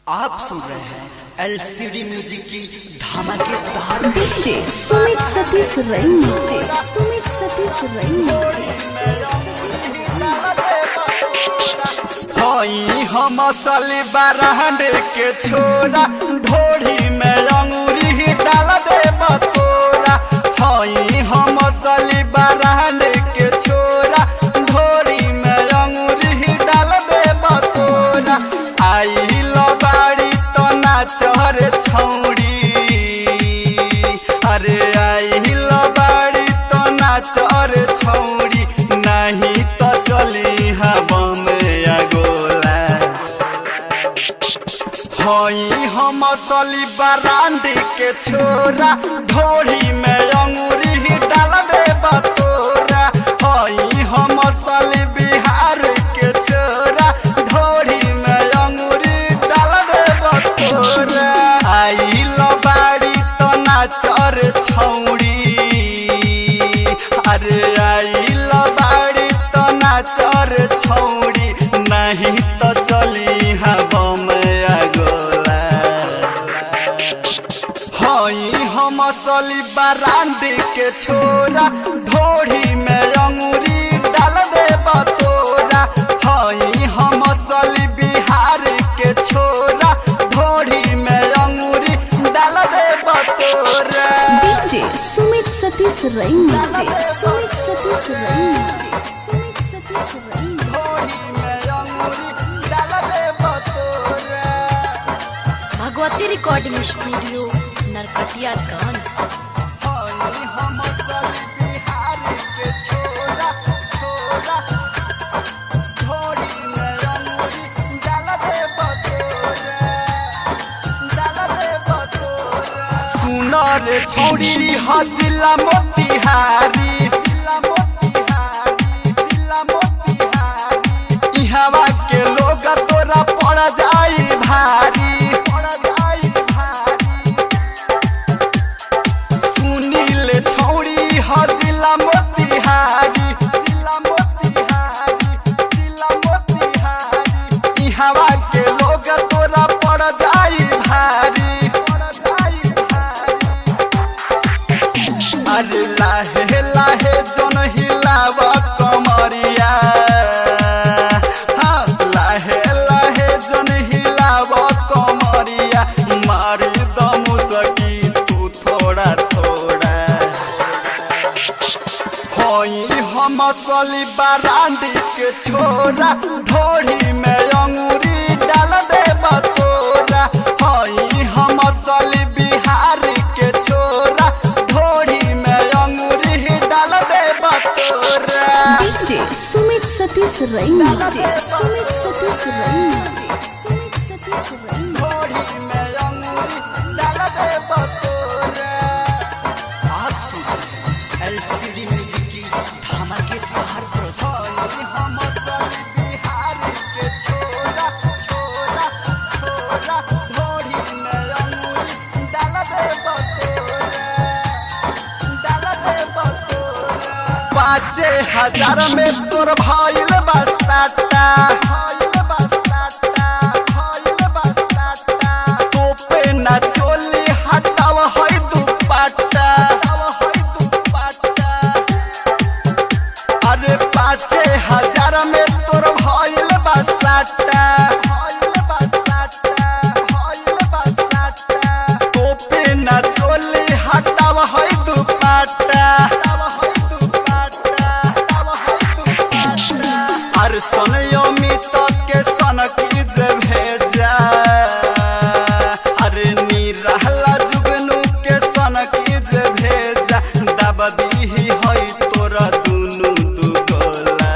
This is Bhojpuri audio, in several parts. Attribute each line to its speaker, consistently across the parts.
Speaker 1: आप सुन रहे हैं एलसीडी म्यूजिक की धमाकेदार
Speaker 2: डीजे सुमित सतीश रैनी। सुमित सतीश रैनी।
Speaker 1: हई हम असली बरांड के छोरा ढोरी में अंगूरी डाल दे बतोरा। हई हम असली बरांड के छोरा ढोरी में अंगूरी डाल दे बतोरा। आई चहर छौड़ी अरे आई बाड़ी तो नाचर छौड़ी नहीं तो चली हवा में गोला। हई हम असली बरांड के छोरा ढोरी में अंगूरी डाल दे बतोरा। हई हम असली बिहार के छोरा ढोरी में अंगूरी डाल दे बतोरा। आई बाड़ी तो नाचर छौड़ी अरे आई बाड़ी तो नाचर छौड़ी नहीं तो चली हवा में गोला। हई हम असली बरांड के छोरा ढोरी में अंगूरी डाल दे बतोरा। हई हम असली बिहार के छोरा ढोरी में अंगूरी डाल दे बतोरा।
Speaker 2: डीजे सुमित सतीश रैनी। सुमित सतीश रैनी। सुमित सतीश रैनी।
Speaker 1: ढोरी में अंगूरी डाल दे बतोरा।
Speaker 2: Bhagwati recording studio Narkatiaganj.
Speaker 1: हई हम असली बिहार के छोरा ढोरी में अंगूरी डाल दे बतोरा। सुनर छौड़ी जिला मोतिहारी इहवा के लोग तोरा पड़ जाई भारी। सुनील छौड़ी जिला मोतिहारी इहवा के लोग तोरा पड़ जाई भारी। अरे लाहे लाहे जन हिलाव कमरिया हाँ लाहे लाहे जन हिलाव कमरिया मारी दम सकी तू थोड़ा थोड़ा। हई हम असली बरांड के छोरा ढोरी में अंगूरी डाल दे बतोरा। हई हम असली बिहार के छोरा ढोरी में अंगूरी डाल दे बतोरा।
Speaker 2: डीजे सुमित सतीश रैनी। सुमित सतीश रैनी। सुमित सतीश रैनी।
Speaker 1: ढोरी में अंगूरी डाल दे बतोरा। आप सुन रहे हैं एलसीडी म्यूजिक की धमाकेदार प्रस्तुति। हम असली बिहार के छोरा ढोरी में अंगूरी डाल दे बतोरा। 5,000 में तोर भइल बसाता। तोपे ना चोली हटाव है दुपट्टा। अरे 5,000 में तोर भइल बसाता। तोपे ना चोली हटाव है दुपट्टा। अरे सोनियो मित के सन की जे भेजा अरे निरहला जुगनू के सन की जे भेजा दब दी है तोरा दुनू दुगोला।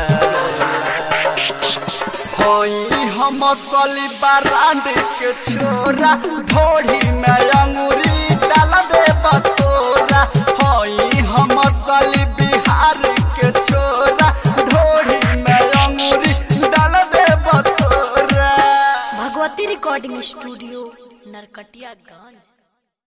Speaker 1: हई हम असली बरांड के छोरा ढोरी में अंगूरी डाल दे बतोरा। हई हम असली बिहार के छोरा ढोरी में अंगूरी डाल दे बतोरा।
Speaker 2: Bhagwati recording studio Narkatiaganj.